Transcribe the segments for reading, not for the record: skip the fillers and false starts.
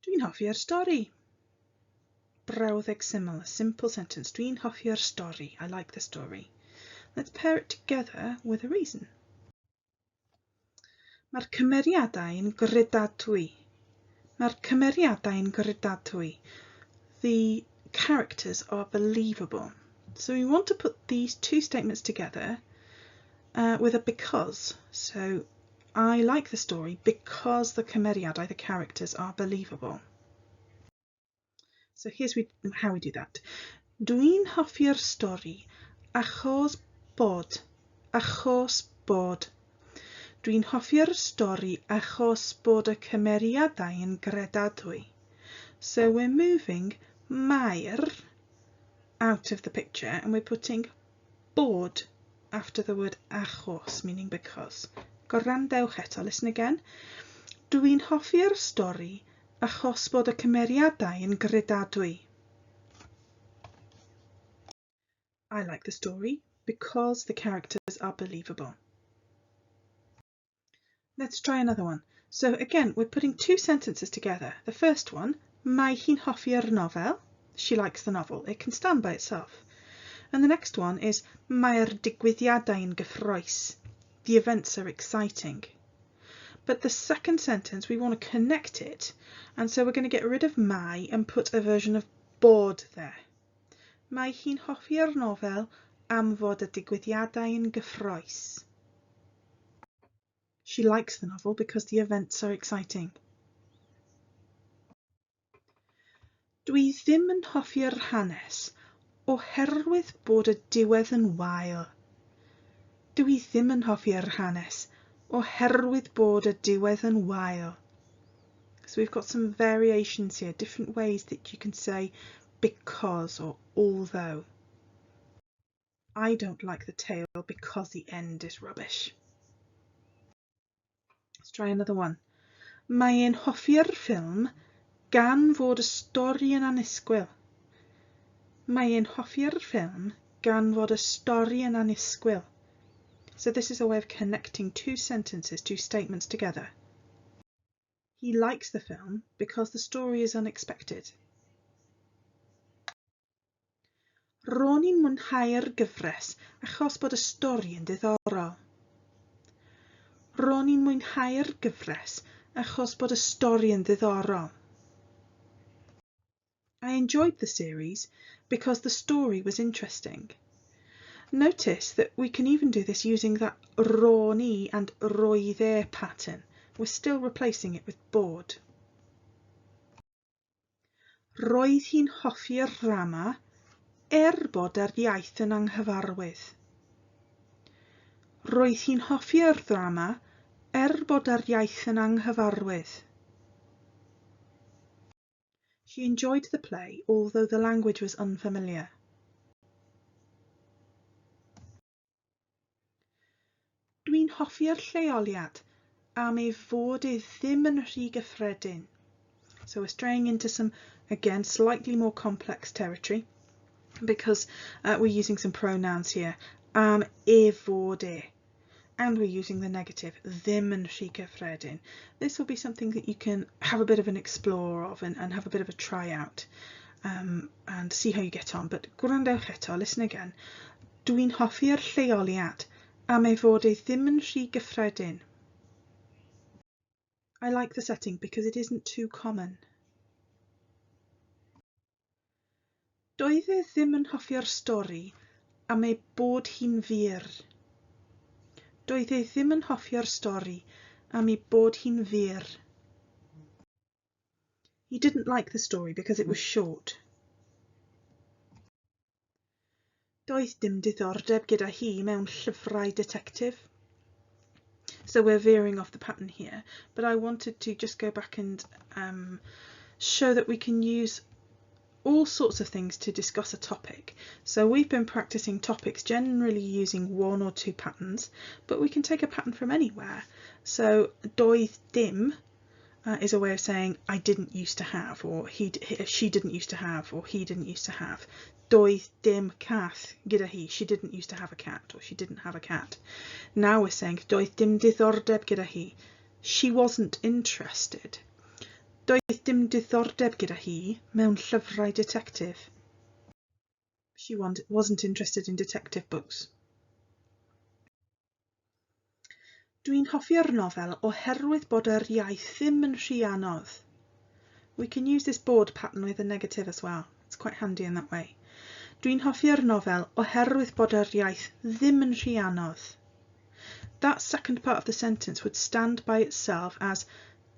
Dwi'n hoffi'r stori. Brawddeg syml, a simple sentence. Dwi'n hoffi'r stori. I like the story. Let's pair it together with a reason. Mae'r cymeriadau'n gredadwy. Mae'r cymeriadau'n gredadwy. The characters are believable. So we want to put these two statements together with a because. So I like the story because the cymeriadau, the characters, are believable. So here's how we do that. Dwi'n hoffi'r stori achos bod. Dwi'n hoffi'r stori achos bod y cymeriadau yn gredadwy. So we're moving mae'r out of the picture and we're putting bod after the word achos, meaning because. Gwrandewch eto, listen again. Dwi'n hoffi'r stori achos bod y cymeriadau yn gredadwy. I like the story because the characters are believable. Let's try another one. So again, we're putting two sentences together. The first one, mae hi'n hoffi'r nofel. She likes the novel. It can stand by itself. And the next one is mae'r digwyddiadau yn gyffrous. The events are exciting. But the second sentence, we want to connect it. And so we're going to get rid of mae and put a version of bod there. Mae hi'n hoffi'r nofel am fod y digwyddiadau yn gyffrous. She likes the novel because the events are exciting. Dwi ddim yn hoffi'r hanes oherwydd bod y diwedd yn wael. Dwi ddim yn hoffi'r hanes oherwydd bod y diwedd yn wael. So we've got some variations here, different ways that you can say because or although. I don't like the tale because the end is rubbish. Let's try another one. Mae e'n hoffi'r ffilm gan fod y stori yn annisgwyl. Mae e'n hoffi'r ffilm gan fod y stori yn annisgwyl. So this is a way of connecting two sentences, two statements together. He likes the film because the story is unexpected. Ro'n i'n mwynhau'r gyfres achos bod y stori yn diddorol. Ro'n i'n mwynhau'r gyfres achos bod y stori yn diddorol. I enjoyed the series because the story was interesting. Notice that we can even do this using that ro'n i and roedd e pattern. We're still replacing it with bod. Roedd hi'n hoffi'r drama bod yr iaith yn anghyfarwydd. Roedd hi'n hoffi'r drama bod yr iaith yn anghyfarwydd. She enjoyed the play, although the language was unfamiliar. Dwi'n hoffi'r lleoliad am ei fod e ddim yn rhy gyffredin. So we're straying into some, again, slightly more complex territory because we're using some pronouns here. Am e fod e. And we're using the negative, ddim yn rhy gyffredin. This will be something that you can have a bit of an explore of and have a bit of a try out and see how you get on. But gwrandewch eto, listen again. Dwi'n hoffi'r lleoliad am ei fod e ddim yn rhy gyffredin. I like the setting because it isn't too common. Doedd e ddim yn hoffi'r stori am ei bod hi'n fur. Doedd e ddim yn hoffi'r stori am ei bod hi'n fur. He didn't like the story because it was short. Doedd dim diddordeb gyda hi mewn llyfrau detective. So we're veering off the pattern here, but I wanted to just go back and show that we can use all sorts of things to discuss a topic. So we've been practicing topics generally using one or two patterns, but we can take a pattern from anywhere. So doedd dim is a way of saying I didn't used to have, or she didn't used to have, or he didn't used to have. Doedd dim cath gyda hi. She didn't used to have a cat, or she didn't have a cat. Now we're saying doedd dim diddordeb gyda hi. She wasn't interested. Doedd dim diddordeb gyda hi mewn llyfrau detective. She wasn't interested in detective books. Dwi'n hoffi'r nofel oherwydd bod yr iaith ddim yn rhy anodd. We can use this board pattern with a negative as well. It's quite handy in that way. Dwi'n hoffi'r nofel oherwydd bod yr iaith ddim yn rhy anodd. That second part of the sentence would stand by itself as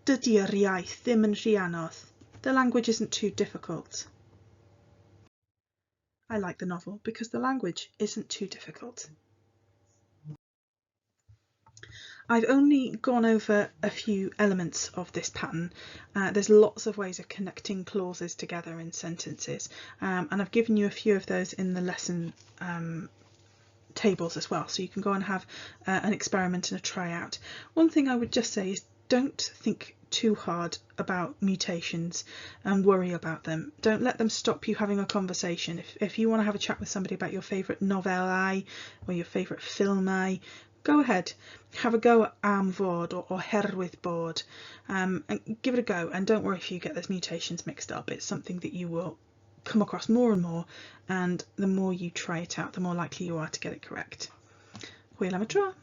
dydi'r iaith ddim yn rhy anodd. The language isn't too difficult. I like the novel because the language isn't too difficult. I've only gone over a few elements of this pattern. There's lots of ways of connecting clauses together in sentences, and I've given you a few of those in the lesson tables as well, so you can go and have an experiment and a try out. One thing I would just say is don't think too hard about mutations and worry about them. Don't let them stop you having a conversation. If you want to have a chat with somebody about your favourite nofelau or your favourite filmau, go ahead, have a go at am fod or oherwydd bod, and give it a go, and don't worry if you get those mutations mixed up. It's something that you will come across more and more, and the more you try it out, the more likely you are to get it correct. Hwyl am y tro!